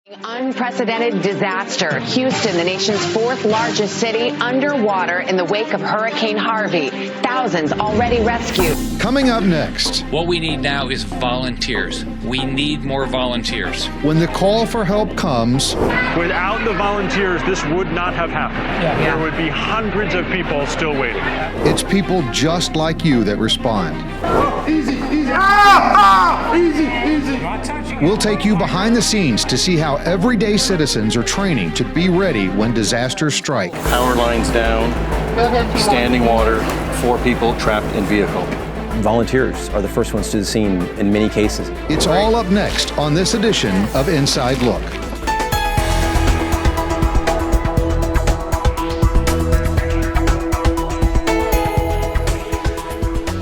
Unprecedented disaster. Houston, the nation's fourth largest city, underwater in the wake of Hurricane Harvey. Thousands already rescued. Coming up next. What we need now is volunteers. We need more volunteers. When the call for help comes. Without the volunteers, this would not have happened. There would be hundreds of people still waiting. It's people just like you that respond. Easy, easy, easy. We'll take you behind the scenes to see how everyday citizens are training to be ready when disasters strike. Power lines down, standing water, 4 people trapped in vehicle. Volunteers are the first ones to the scene in many cases. It's all up next on this edition of Inside Look.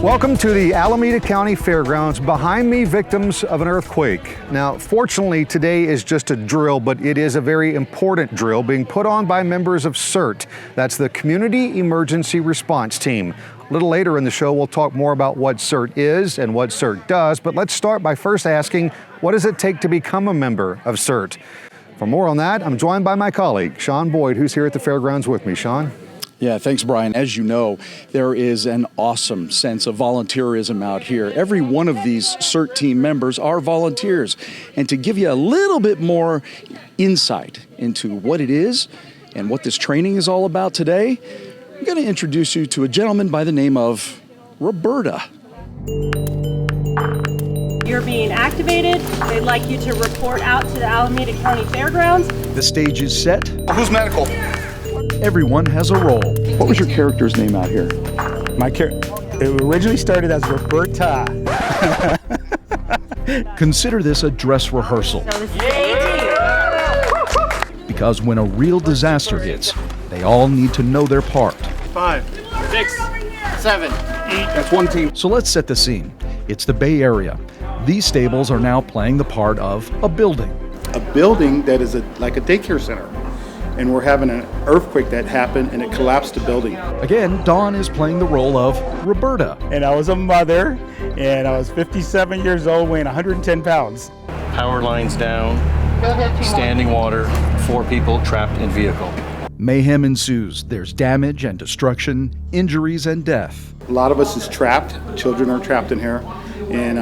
Welcome to the Alameda County Fairgrounds. Behind me, victims of an earthquake. Now, fortunately, today is just a drill, but it is a very important drill being put on by members of CERT. That's the Community Emergency Response Team. A little later in the show, we'll talk more about what CERT is and what CERT does, but let's start by first asking, what does it take to become a member of CERT? For more on that, I'm joined by my colleague, Sean Boyd, who's here at the fairgrounds with me. Sean? Yeah, thanks, Brian. As you know, there is an awesome sense of volunteerism out here. Every one of these CERT team members are volunteers. And to give you a little bit more insight into what it is and what this training is all about today, I'm going to introduce you to a gentleman by the name of Roberta. You're being activated. They'd like you to report out to the Alameda County Fairgrounds. The stage is set. Who's medical? Everyone has a role. What was your character's name out here? It originally started as Roberta. Consider this a dress rehearsal. Because when a real disaster hits, they all need to know their part. 5, 6, 7, 8. That's one team. So let's set the scene. It's the Bay Area. These stables are now playing the part of a building. A building that is like a daycare center. And we're having an earthquake that happened and it collapsed the building. Again, Dawn is playing the role of Roberta. And I was a mother, and I was 57 years old, weighing 110 pounds. Power lines down, standing water, 4 people trapped in vehicle. Mayhem ensues. There's damage and destruction, injuries and death. A lot of us is trapped. Children are trapped in here. And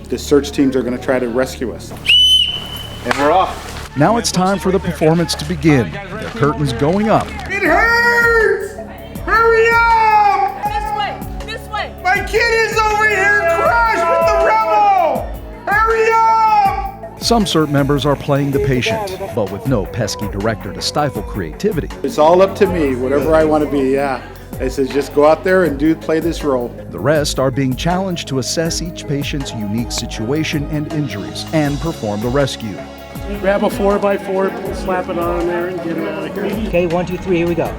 the search teams are going to try to rescue us. And we're off. Now it's time for the performance to begin. The curtain's going up. It hurts! Hurry up! This way, this way. My kid is over here crushed with the rubble! Hurry up! Some CERT members are playing the patient, but with no pesky director to stifle creativity. It's all up to me, whatever I want to be, yeah. I said just go out there and play this role. The rest are being challenged to assess each patient's unique situation and injuries and perform the rescue. Grab a 4x4, slap it on there, and get it out of here. Okay, 1, 2, 3, here we go. All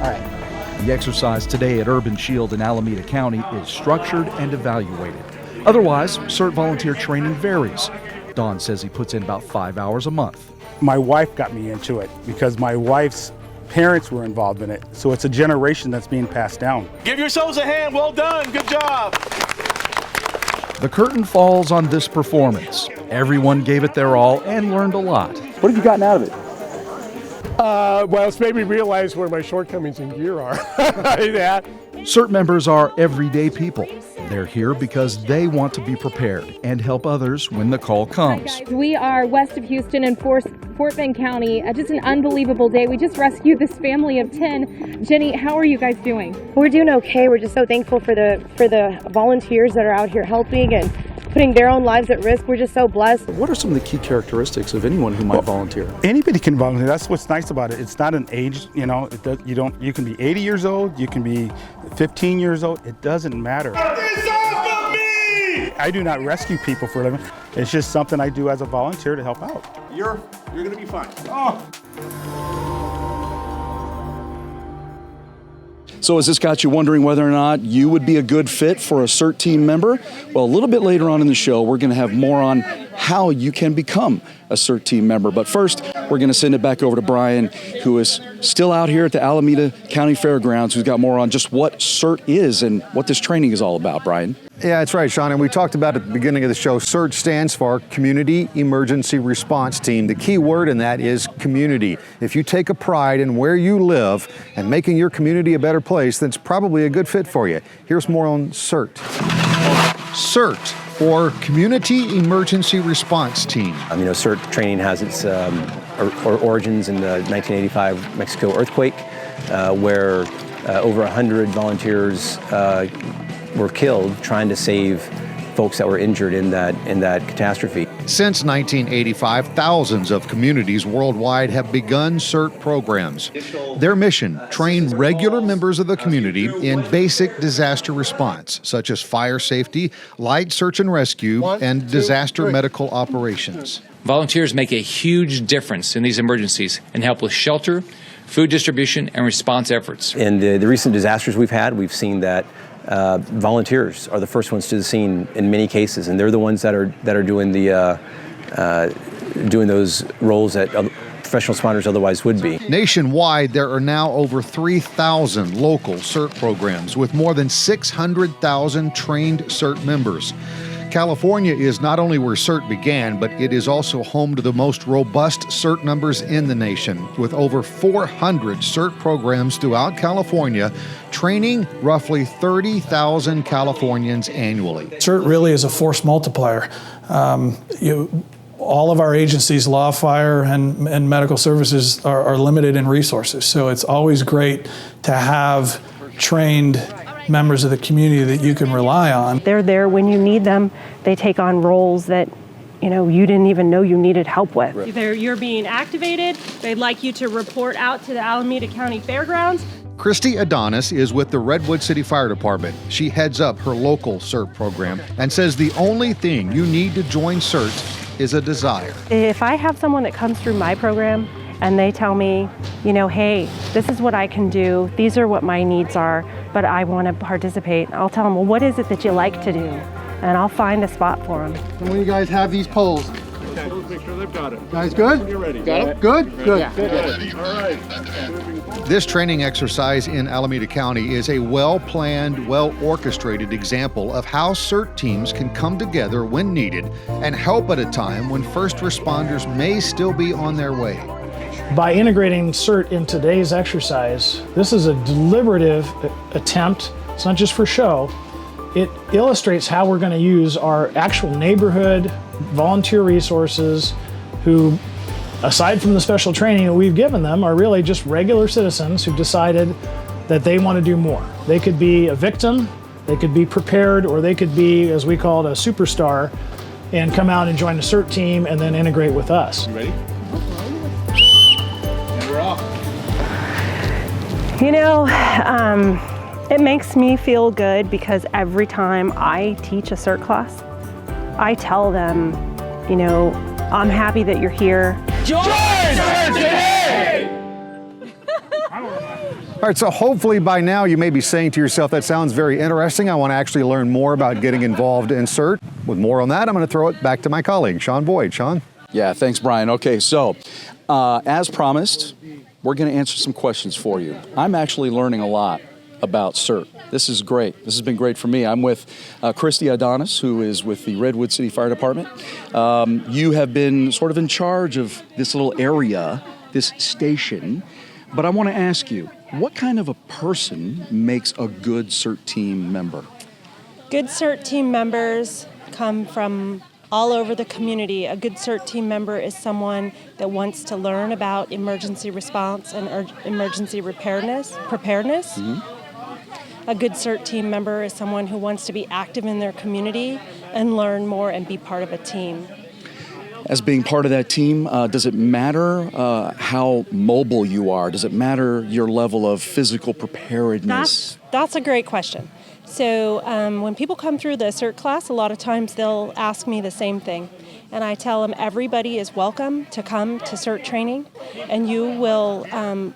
right. The exercise today at Urban Shield in Alameda County is structured and evaluated. Otherwise, CERT volunteer training varies. Don says he puts in about 5 hours a month. My wife got me into it because my wife's parents were involved in it. So it's a generation that's being passed down. Give yourselves a hand. Well done. Good job. The curtain falls on this performance. Everyone gave it their all and learned a lot. What have you gotten out of it? Well, it's made me realize where my shortcomings in gear are. Yeah. CERT members are everyday people. They're here because they want to be prepared and help others when the call comes. We are west of Houston in Fort Bend County. Just an unbelievable day. We just rescued this family of 10. Jenny, how are you guys doing? We're doing okay. We're just so thankful for the volunteers that are out here helping and putting their own lives at risk. We're just so blessed. What are some of the key characteristics of anyone who might volunteer? Anybody can volunteer. That's what's nice about it. It's not an age, you know. You can be 80 years old. You can be 15 years old. It doesn't matter. It's off of me! I do not rescue people for a living. It's just something I do as a volunteer to help out. You're gonna be fine. Oh. So has this got you wondering whether or not you would be a good fit for a CERT team member? Well, a little bit later on in the show, we're going to have more on how you can become a CERT team member. But first, we're going to send it back over to Brian, who is still out here at the Alameda County Fairgrounds, who's got more on just what CERT is and what this training is all about. Brian? Yeah, that's right, Sean. And we talked about at the beginning of the show, CERT stands for Community Emergency Response Team. The key word in that is community. If you take a pride in where you live and making your community a better place, then it's probably a good fit for you. Here's more on CERT. CERT, or Community Emergency Response Team. CERT training has its origins in the 1985 Mexico earthquake, where over 100 volunteers were killed trying to save folks that were injured in that catastrophe. Since 1985, thousands of communities worldwide have begun CERT programs. Their mission, train regular members of the community in basic disaster response, such as fire safety, light search and rescue, and disaster medical operations. Volunteers make a huge difference in these emergencies and help with shelter, food distribution, and response efforts. In the recent disasters we've had, we've seen that volunteers are the first ones to the scene in many cases, and they're the ones that are doing doing those roles that professional responders otherwise would be. Nationwide, there are now over 3,000 local CERT programs with more than 600,000 trained CERT members. California is not only where CERT began, but it is also home to the most robust CERT numbers in the nation, with over 400 CERT programs throughout California, training roughly 30,000 Californians annually. CERT really is a force multiplier. All of our agencies, law, fire, and medical services, are limited in resources, so it's always great to have trained members of the community that you can rely on. They're there when you need them. They take on roles that you didn't even know you needed help with. You're being activated. They'd like you to report out to the Alameda County Fairgrounds. Christy Adonis is with the Redwood City Fire Department. She heads up her local CERT program and says the only thing you need to join CERT is a desire. If I have someone that comes through my program and they tell me, hey, this is what I can do, these are what my needs are, but I want to participate, I'll tell them, well, what is it that you like to do? And I'll find a spot for them. And when you guys have these poles, Okay, make sure they've got it. Guys good? You're ready. Got it? Good? Good. Yeah. Good. All right. This training exercise in Alameda County is a well-planned, well-orchestrated example of how CERT teams can come together when needed and help at a time when first responders may still be on their way. By integrating CERT in today's exercise, this is a deliberative attempt. It's not just for show. It illustrates how we're going to use our actual neighborhood volunteer resources who, aside from the special training that we've given them, are really just regular citizens who've decided that they want to do more. They could be a victim, they could be prepared, or they could be, as we call it, a superstar and come out and join the CERT team and then integrate with us. You ready? And we're off. It makes me feel good because every time I teach a CERT class, I tell them, I'm happy that you're here. Join CERT today! All right, so hopefully by now you may be saying to yourself, that sounds very interesting. I want to actually learn more about getting involved in CERT. With more on that, I'm going to throw it back to my colleague, Sean Boyd. Sean? Yeah, thanks, Brian. Okay, so as promised, we're going to answer some questions for you. I'm actually learning a lot about CERT. This is great. This has been great for me. I'm with Christy Adonis, who is with the Redwood City Fire Department. You have been sort of in charge of this little area, this station, but I want to ask you, what kind of a person makes a good CERT team member? Good CERT team members come from all over the community. A good CERT team member is someone that wants to learn about emergency response and emergency preparedness. Mm-hmm. A good CERT team member is someone who wants to be active in their community and learn more and be part of a team. As being part of that team, does it matter how mobile you are? Does it matter your level of physical preparedness? That's a great question. So when people come through the CERT class, a lot of times they'll ask me the same thing. And I tell them everybody is welcome to come to CERT training, and you will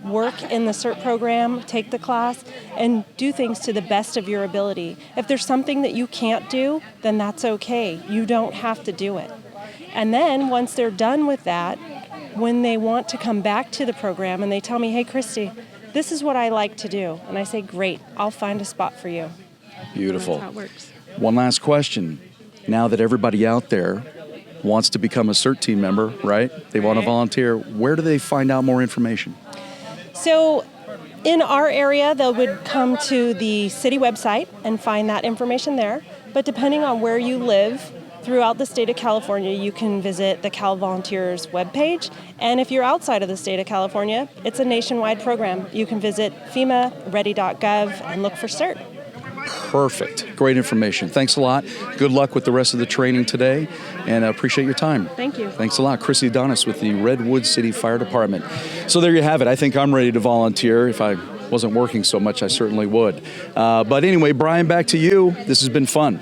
work in the CERT program, take the class, and do things to the best of your ability. If there's something that you can't do, then that's okay. You don't have to do it. And then once they're done with that, when they want to come back to the program and they tell me, hey, Christy, this is what I like to do. And I say, great, I'll find a spot for you. Beautiful. That's how it works. One last question. Now that everybody out there wants to become a CERT team member, right? They want to volunteer. Where do they find out more information? So in our area, they would come to the city website and find that information there. But depending on where you live, throughout the state of California, you can visit the Cal Volunteers webpage. And if you're outside of the state of California, it's a nationwide program. You can visit FEMA-ready.gov and look for CERT. Perfect. Great information. Thanks a lot. Good luck with the rest of the training today, and I appreciate your time. Thank you. Thanks a lot. Chrissy Adonis with the Redwood City Fire Department. So there you have it. I think I'm ready to volunteer. If I wasn't working so much, I certainly would. But anyway, Brian, back to you. This has been fun.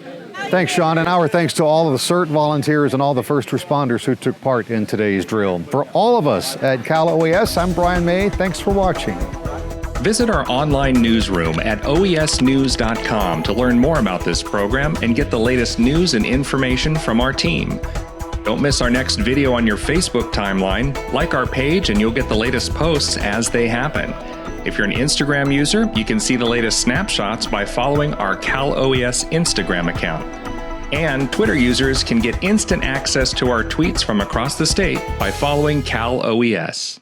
Thanks, Sean, and our thanks to all of the CERT volunteers and all the first responders who took part in today's drill. For all of us at Cal OES, I'm Brian May. Thanks for watching. Visit our online newsroom at oesnews.com to learn more about this program and get the latest news and information from our team. Don't miss our next video on your Facebook timeline. Like our page and you'll get the latest posts as they happen. If you're an Instagram user, you can see the latest snapshots by following our Cal OES Instagram account. And Twitter users can get instant access to our tweets from across the state by following Cal OES.